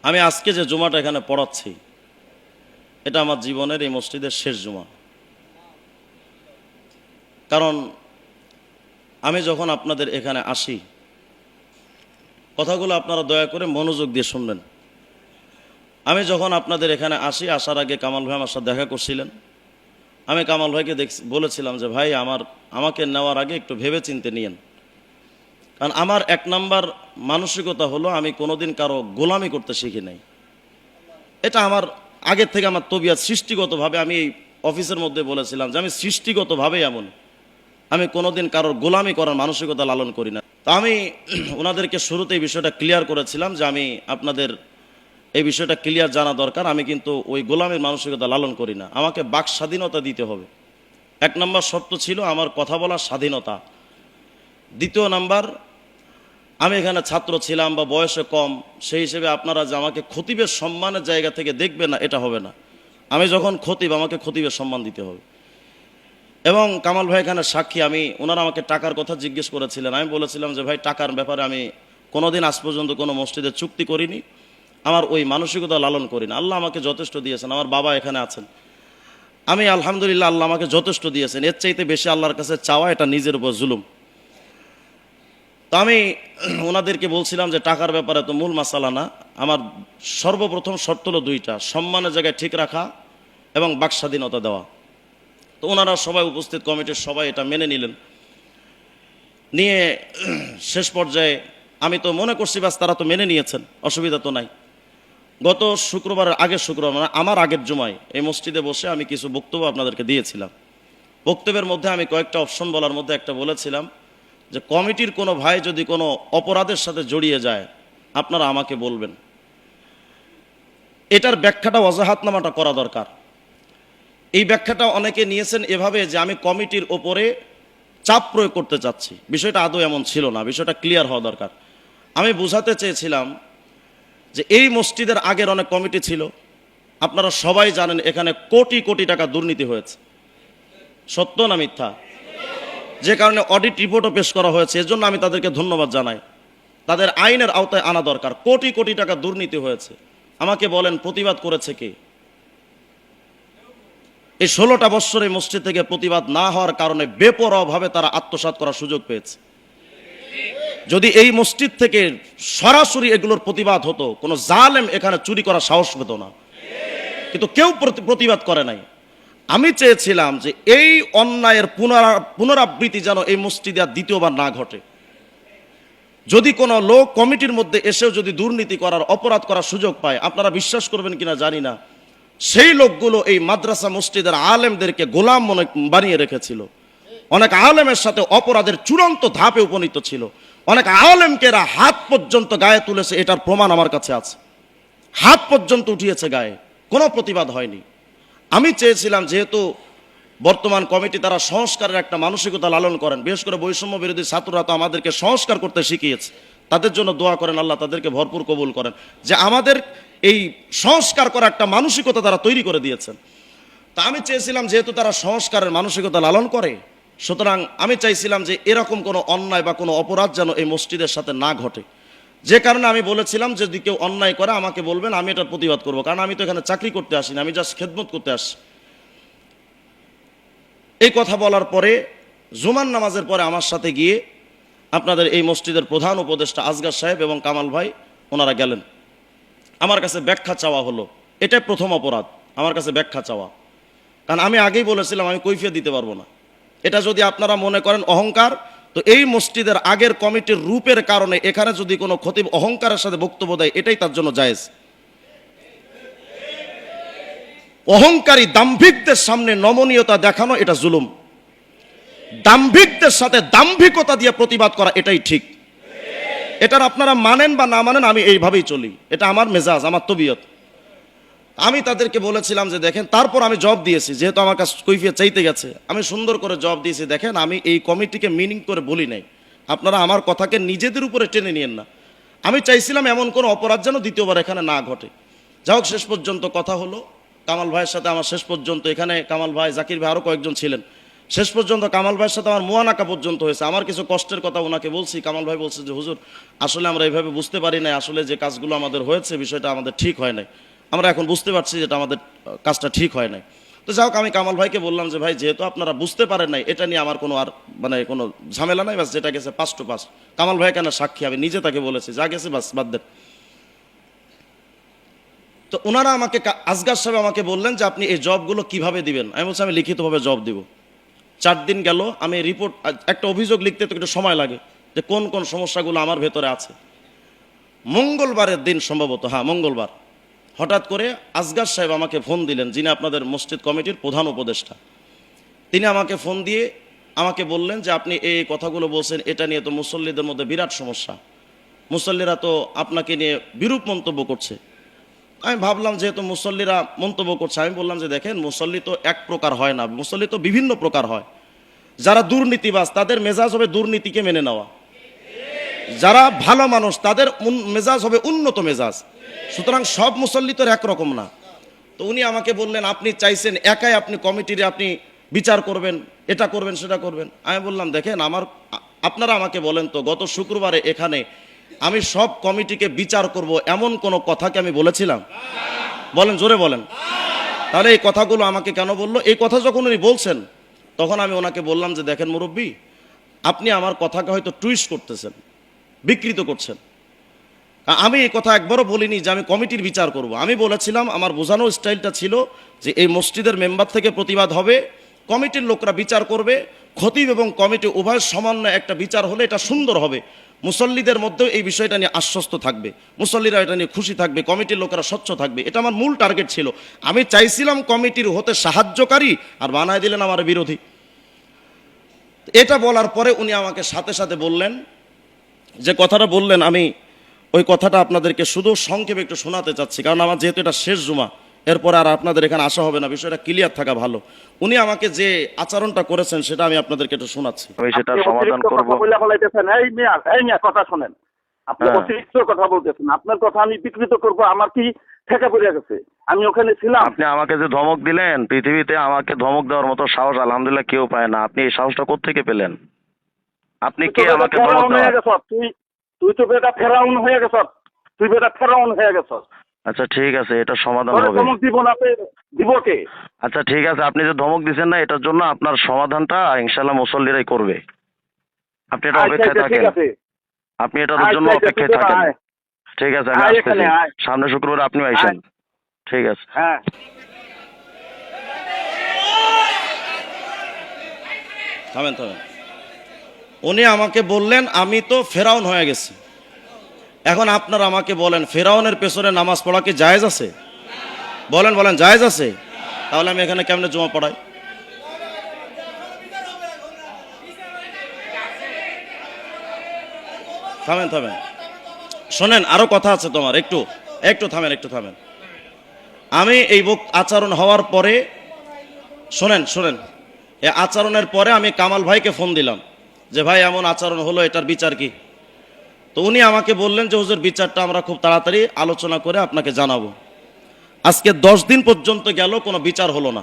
আমি আজকে যে জুমাটা এখানে পড়াচ্ছি এটা আমার জীবনের এই মসজিদের শেষ জুমা। কারণ আমি যখন আপনাদের এখানে আসি, কথাগুলো আপনারা দয়া করে মনোযোগ দিয়ে শুনবেন। আমি যখন আপনাদের এখানে আসি, আসার আগে কামাল ভাই আমার সাথে দেখা করছিলেন। আমি কামাল ভাইকে বলেছিলাম যে ভাই আমাকে নেওয়ার আগে একটু ভেবে চিন্তে নিয়েন। কারণ আমার এক নাম্বার মানসিকতা হলো আমি কোনোদিন কারো গোলামি করতে শিখি নাই। এটা আমার আগের থেকে আমার তবিয়ত, সৃষ্টিগতভাবে আমি এই অফিসের মধ্যে বলেছিলাম যে আমি সৃষ্টিগতভাবে এমন, আমি কোনোদিন কারোর গোলামি করার মানসিকতা লালন করি না। তো আমি ওনাদেরকে শুরুতে এই বিষয়টা ক্লিয়ার করেছিলাম যে আমি আপনাদের এই বিষয়টা ক্লিয়ার জানা দরকার, আমি কিন্তু ওই গোলামের মানসিকতা লালন করি না। আমাকে বাক স্বাধীনতা দিতে হবে। এক নম্বর শর্ত ছিল আমার কথা বলার স্বাধীনতা। দ্বিতীয় নাম্বার, আমি এখানে ছাত্র ছিলাম বা বয়সে কম, সেই হিসেবে আপনারা যে আমাকে খতিবের সম্মানের জায়গা থেকে দেখবেন না, এটা হবে না। আমি যখন খতিব, আমাকে খতিবের সম্মান দিতে হবে। এবং কামাল ভাই এখানে সাক্ষী, ওনারা আমাকে টাকার কথা জিজ্ঞেস করেছিলেন। আমি বলেছিলাম যে ভাই টাকার ব্যাপারে আমি কোনোদিন আজ পর্যন্ত কোনো মসজিদে চুক্তি করিনি, আমার ওই মানসিকতা লালন করি না। আল্লাহ আমাকে যথেষ্ট দিয়েছেন, আমার বাবা এখানে আছেন, আমি আলহামদুলিল্লাহ আল্লাহ আমাকে যথেষ্ট দিয়েছেন। এর চাইতে বেশি আল্লাহর কাছে চাওয়া এটা নিজের উপর জুলুম। তো আমি ওনাদেরকে বলছিলাম যে টাকার ব্যাপারে তো মূল মাসালা না, আমার সর্বপ্রথম শর্ত হলো দুইটা: সম্মানের জায়গায় ঠিক রাখা এবং বাক স্বাধীনতা দেওয়া। তো ওনারা সবাই, উপস্থিত কমিটির সবাই এটা মেনে নিলেন। নিয়ে শেষ পর্যায়ে আমি তো মনে করছি বাস তারা তো মেনে নিয়েছেন, অসুবিধা তো নাই। গত শুক্রবারের আগের শুক্রবার, মানে আমার আগের জুমায় এই মসজিদে বসে আমি কিছু বক্তব্য আপনাদেরকে দিয়েছিলাম। বক্তব্যের মধ্যে আমি কয়েকটা অপশন বলার মধ্যে একটা বলেছিলাম যে কমিটির কোনো ভাই যদি কোনো অপরাধের সাথে জড়িয়ে যায় আপনারা আমাকে বলবেন। এটার ব্যাখ্যাটা, ওয়াজাহাতনামাটা করা দরকার। এই ব্যাখ্যাটা অনেকে নিয়েছেন এভাবে যে আমি কমিটির ওপরে চাপ প্রয়োগ করতে চাচ্ছি। বিষয়টা আদৌ এমন ছিল না, বিষয়টা ক্লিয়ার হওয়া দরকার। আমি বোঝাতে চেয়েছিলাম যে এই মসজিদের আগের অনেক কমিটি ছিল, আপনারা সবাই জানেন এখানে কোটি কোটি টাকা দুর্নীতি হয়েছে। সত্য না মিথ্যা? যে কারণে অডিট রিপোর্টও পেশ করা হয়েছে, এজন্য আমি তাদেরকে ধন্যবাদ জানাই। তাদের আইনের আওতায় আনা দরকার। কোটি কোটি টাকা দুর্নীতি হয়েছে। আমাকে বলেন প্রতিবাদ করেছে কে? এই 16টা বৎসর এই মসজিদ থেকে প্রতিবাদ না হওয়ার কারণে বেপরোয়াভাবে তারা আত্মসাৎ করার সুযোগ পেয়েছে। যদি এই মসজিদ থেকে সরাসরি এগুলোর প্রতিবাদ হতো, কোনো জালেম এখানে চুরি করার সাহস পেত না। কিন্তু কেউ প্রতিবাদ করে নাই। আমি চেয়েছিলাম যে এই অন্যায়ের পুনরাবৃত্তি যেন এই মসজিদে আর দ্বিতীয়বার না ঘটে। যদি কোনো লোক কমিটির মধ্যে এসেও যদি দুর্নীতি করার, অপরাধ করার সুযোগ পায়, আপনারা বিশ্বাস করবেন কিনা জানি না, সেই লোকগুলো এই মাদ্রাসা মসজিদের আলেমদেরকে গোলাম মনে বানিয়ে রেখেছিল। অনেক আলেমের সাথে অপরাধের চূড়ান্ত ধাপে উপনীত ছিল। অনেক আলেমকে এরা হাত পর্যন্ত গায়ে তুলেছে, এটার প্রমাণ আমার কাছে আছে। হাত পর্যন্ত উঠিয়েছে গায়ে, কোনো প্রতিবাদ হয়নি। আমি চেয়েছিলাম যেহেতু বর্তমান কমিটি তারা সংস্কারের একটা মানসিকতা লালন করেন, বিশেষ করে বৈষম্য বিরোধী ছাত্ররা তো আমাদেরকে সংস্কার করতে শিখিয়েছে, তাদের জন্য দোয়া করেন আল্লাহ তাদেরকে ভরপুর কবুল করেন, যে আমাদের এই সংস্কার করা একটা মানসিকতা তারা তৈরি করে দিয়েছেন। তা আমি চেয়েছিলাম যেহেতু তারা সংস্কারের মানসিকতা লালন করে, সুতরাং আমি চাইছিলাম যে এরকম কোনো অন্যায় বা কোনো অপরাধ যেন এই মসজিদের সাথে না ঘটে। যে কারণে আমি বলেছিলাম যদি কেউ অন্যায় করে আমাকে বলবেন, আমি এটার প্রতিবাদ করব। কারণ আমি তো এখানে চাকরি করতে আসিনি, আমি জাস্ট খেদমত করতে আসি। এই কথা বলার পরে জুমার নামাজের পরে আমার সাথে গিয়ে আপনাদের এই মসজিদের প্রধান উপদেষ্টা আসগার সাহেব এবং কামাল ভাই ওনারা গেলেন। আমার কাছে ব্যাখ্যা চাওয়া হলো। এটাই প্রথম অপরাধ, আমার কাছে ব্যাখ্যা চাওয়া। কারণ আমি আগেই বলেছিলাম আমি কৈফিয়ত দিতে পারবো না। এটা যদি আপনারা মনে করেন অহংকার, তো এই মসজিদের আগের কমিটির রূপের কারণে এখানে যদি কোনো খতিব অহংকারের সাথে বক্তব্য দেয়, এটাই তার জন্য জায়েজ। অহংকারী দাম্ভিকদের সামনে নমনীয়তা দেখানো এটা জুলুম। দাম্ভিকদের সাথে দাম্ভিকতা দিয়ে প্রতিবাদ করা এটাই ঠিক। এটার আপনারা মানেন বা না মানেন, আমি এইভাবেই চলি, এটা আমার মেজাজ, আমার তবিয়ত। আমি তাদেরকে বলেছিলাম যে দেখেন, তারপর আমি জবাব দিয়েছি, যেহেতু আমার কাছে কৈফিয়ত চাইতে গেছে, আমি সুন্দর করে জবাব দিয়েছি, দেখেন আমি এই কমিটিকে মিনিং করে বলি নাই, আপনারা আমার কথাকে নিজেদের উপরে টেনে নিয়েন না। আমি চাইছিলাম এমন কোনো অপরাধ যেন দ্বিতীয়বার এখানে না ঘটে। যাই হোক, শেষ পর্যন্ত কথা হলো কামাল ভাইয়ের সাথে আমার, শেষ পর্যন্ত এখানে কামাল ভাই, জাকির ভাই, আরও কয়েকজন ছিলেন। শেষ পর্যন্ত কামাল ভাইয়ের সাথে আমার মুয়ানাকা পর্যন্ত হয়েছে। আমার কিছু কষ্টের কথা ওনাকে বলছি, কামাল ভাই বলছে যে হুজুর আসলে আমরা এইভাবে বুঝতে পারি নাই, আসলে যে কাজগুলো আমাদের হয়েছে বিষয়টা আমাদের ঠিক হয় নাই, আমরা এখন বুঝতে পারছি যেটা আমাদের কাজটা ঠিক হয় নাই। তো যাই হোক, আমি কামাল ভাইকে বললাম যে ভাই যেহেতু আপনারা বুঝতে পারেন নাই, এটা নিয়ে আমার কোনো আর মানে কোনো ঝামেলা নাই, বাস যেটা গেছে 5 to 5। কামাল ভাই কেন সাক্ষী, আমি নিজে তাকে বলেছি যা গেছে বাস বাদ দেন। তো ওনারা আমাকে আসগার সাহেব আমাকে বললেন যে আপনি এই জবগুলো কিভাবে দিবেন। আমি বলছি আমি লিখিতভাবে জব দিব। 4 দিন গেল, আমি রিপোর্ট, একটা অভিযোগ লিখতে তো একটু সময় লাগে যে কোন কোন সমস্যাগুলো আমার ভেতরে আছে। মঙ্গলবারের দিন সম্ভবত, হ্যাঁ মঙ্গলবার, হঠাৎ করে আসগার সাহেব আমাকে ফোন দিলেন, যিনি আপনাদের মসজিদ কমিটির প্রধান উপদেষ্টা। তিনি আমাকে ফোন দিয়ে আমাকে বললেন যে আপনি এই কথাগুলো বলছেন, এটা নিয়ে তো মুসল্লিদের মধ্যে বিরাট সমস্যা, মুসল্লিরা তো আপনাকে নিয়ে বিরূপ মন্তব্য করছে। আমি ভাবলাম যেহেতু মুসল্লিরা মন্তব্য করছে, আমি বললাম যে দেখেন মুসল্লি তো এক প্রকার হয় না, মুসল্লি তো বিভিন্ন প্রকার হয়। যারা দুর্নীতিবাজ তাদের মেজাজ হবে দুর্নীতিকে মেনে নেওয়া, যারা ভালো মানুষ তাদের মেজাজ হবে উন্নত মেজাজ। সুতরাং সব মুসল্লি তো একরকম না। তো উনি আমাকে বললেন আপনি চাইছেন একাই আপনি কমিটির আপনি বিচার করবেন, এটা করবেন সেটা করবেন। আমি বললাম দেখেন আপনারা আমাকে বলেন তো গত শুক্রবারে এখানে আমি সব কমিটিকে বিচার করব এমন কোনো কথা কি আমি বলেছিলাম? বলেন, জোরে বলেন। তাহলে এই কথাগুলো আমাকে কেন বললো? এই কথা যখন উনি বলছেন তখন আমি ওনাকে বললাম যে দেখেন মুরব্বী, আপনি আমার কথাকে হয়তো টুইস্ট করতেছেন, বিকৃত করছেন। আমি এই কথা একবারও বলিনি যে আমি কমিটির বিচার করব। আমি বলেছিলাম, আমার বোঝানোর স্টাইলটা ছিল যে এই মসজিদের মেম্বার থেকে প্রতিবাদ হবে, কমিটির লোকরা বিচার করবে, খতিব এবং কমিটি উভয় সমন্বয়ে একটা বিচার হলে এটা সুন্দর হবে, মুসল্লিদের মধ্যেও এই বিষয়টা নিয়ে আশ্বস্ত থাকবে, মুসল্লিরা এটা নিয়ে খুশি থাকবে, কমিটির লোকেরা স্বচ্ছ থাকবে। এটা আমার মূল টার্গেট ছিল। আমি চাইছিলাম কমিটির হতে সাহায্যকারী, আর বানায় দিলেন আমার বিরোধী। এটা বলার পরে উনি আমাকে সাথে সাথে বললেন, যে কথাটা বললেন আমি ওই কথাটা আপনাদেরকে শুধু সংক্ষেপে একটু শোনাতে চাচ্ছি, কারণ আমার যেহেতু এটা শেষ জুমা, এরপর আর আপনাদের এখানে আসা হবে না, বিষয়টা ক্লিয়ার থাকা ভালো। উনি আমাকে যে আচরণটা করেছেন সেটা আমি আপনাদেরকে একটু শোনাচ্ছি, আমি সেটা সমাধান করব। এই মিয়া কথা শুনেন, আপনি অতিরিক্ত কথা বলতেছেন। আপনার কথা আমি বিকৃত করব, আমার কি ঠেকা পড়ে গেছে? আমি ওখানে ছিলাম। আপনি আমাকে যে ধমক দিলেন, পৃথিবীতে আমাকে ধমক দেওয়ার মতো সাহস আলহামদুলিল্লাহ কেউ পায় না। আপনি এই সাহসটা কোত্থেকে পেলেন? আপনি কে আমাকে ধমক দেওয়ার? তুই তো বেটা ফেরাউন হয়ে গেছ, তুই বেটা ফেরাউন হয়ে গেছ। আচ্ছা ঠিক আছে, এটা সমাধান হবে। ধমক দিব না, দিব কে? আচ্ছা ঠিক আছে, আপনি যে ধমক দিচ্ছেন না, এটার জন্য আপনার সমাধানটা ইনশাআল্লাহ মুসল্লিরাই করবে। আপনি এটা অপেক্ষায় থাকেন, আপনি এটার জন্য অপেক্ষায় থাকেন। ঠিক আছে, আমি আসতেছি সামনে শুক্রবার, আপনিও আইসেন। ঠিক আছে, হ্যাঁ। থামেন থামেন। উনি আমাকে বললেন আমি তো ফেরাউন হয়ে গেছি। এখন আপনারা আমাকে বলেন, ফেরাউনের পেছনে নামাজ পড়া কি জায়েজ আছে? বলেন বলেন, জায়েজ আছে? তাহলে আমি এখানে কেমনে জমা পড়াই? থামেন থামেন, শোনেন, আরো কথা আছে তোমার, একটু একটু থামেন, একটু থামেন। আমি এই আচরণ হওয়ার পরে, শোনেন শোনেন, এই আচরণের পরে আমি কামাল ভাইকে ফোন দিলাম যে ভাই এমন আচরণ হলো, এটার বিচার কি? তো উনি আমাকে বললেন যে হুজুর বিচারটা আমরা খুব তাড়াতাড়ি আলোচনা করে আপনাকে জানাবো। আজকে 10 দিন পর্যন্ত গেল, কোনো বিচার হলো না।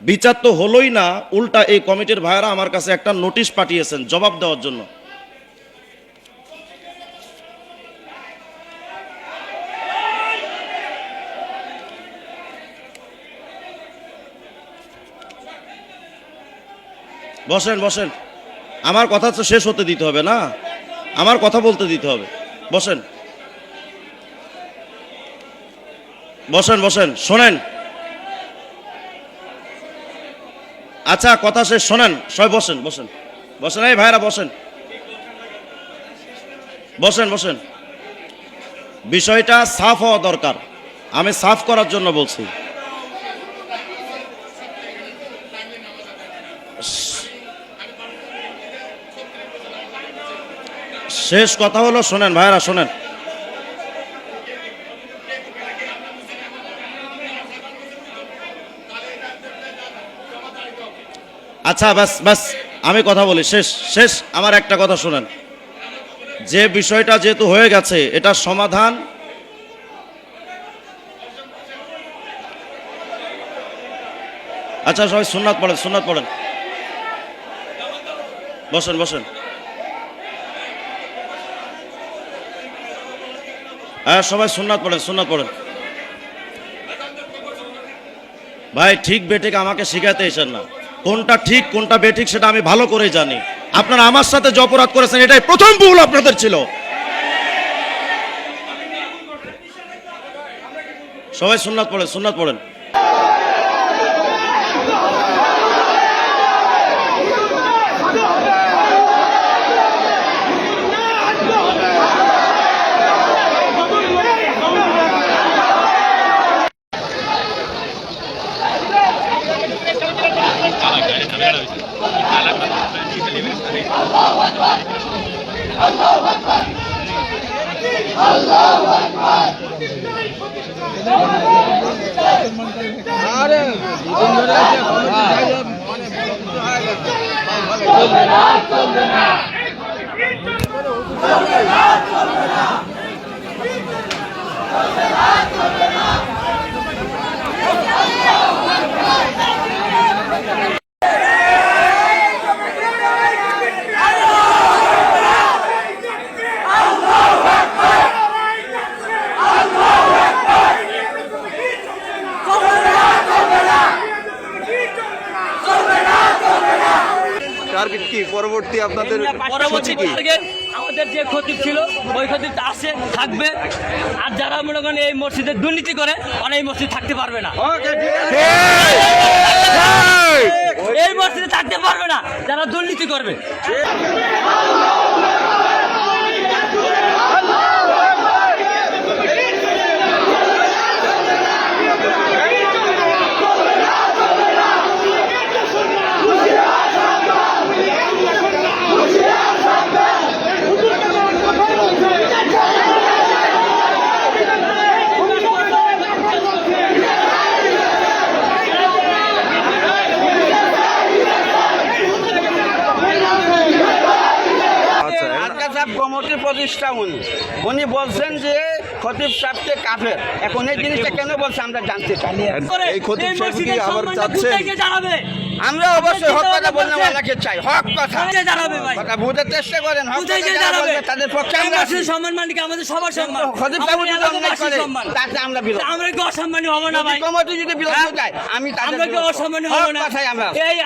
বিচার তো হলোই না, উল্টা এই কমিটির ভাইয়েরা আমার কাছে একটা নোটিশ পাঠিয়েছেন জবাব দেওয়ার জন্য। বসেন বসেন, আমার কথা তো শেষ হতে দিতে হবে না, আমার কথা বলতে দিতে হবে। বসেন বসেন বসেন, শোনেন। আচ্ছা কথা শেষ, শোনেন সবাই বসেন বসেন বসেন, এই ভাইরা বসেন বসেন বসেন। বিষয়টা সাফ হওয়া দরকার, আমি সাফ করার জন্য বলছি। শেষ কথা হলো, শোনেন ভাইরা শোনেন। আচ্ছা বাস বাস, আমি কথা বলি, শেষ শেষ। আমার একটা কথা শোনেন, যে বিষয়টা যেহেতু হয়ে গেছে এটা সমাধান। আচ্ছা সবাই সুন্নাত পড়েন, সুন্নাত পড়েন। বসেন বসেন। হ্যাঁ সবাই সুন্নাত পড়েন, সুন্নাত পড়েন। ভাই ঠিক বেঠিক আমাকে শিখাতে এসেন না, কোনটা ঠিক কোনটা বেঠিক সেটা আমি ভালো করেই জানি। আপনারা আমার সাথে যে অপরাধ করেছেন এটাই প্রথম ভুল আপনাদের ছিল। সবাই সুন্নাত পড়েন, সুন্নাত পড়েন। টার্গেট কি পরবর্তী আপনাদের পরবর্তী কি? টার্গেট আমাদের যে খতিব ছিল ওই খতিব আছে থাকবে, আর যারা মনে করেন এই মসজিদে দুর্নীতি করে ওরা এই মসজিদ থাকতে পারবে না, এই মসজিদে থাকতে পারবে না যারা দুর্নীতি করবে। কমিটির প্রতিষ্ঠা উনি বলছেন যে খতিব সাহেবকে কাফের। এখন এই জিনিসটা কেন বলছে আমরা জানতে চাই। এই খতিব সাহেব কি আবার চাচ্ছেন? আমরা অবশ্যই হক কথা বলতে ওনাকে চাই, হক কথা জানাবে ভাই, কথা বুঝতে চেষ্টা করেন, হক কথা যারা বলবে তাদের পক্ষে আমরা আছি। সম্মান মানে কি আমাদের সবার সম্মান, খতিব সাহেব যদি অন্যায় করে তাতে আমরা বিরোধ, আমরা কি অসম্মানী হব না ভাই? কমিটি যদি বিরোধ যায় আমি তাদের আমরা কি অসম্মানী হব না? কথাই আমরা এই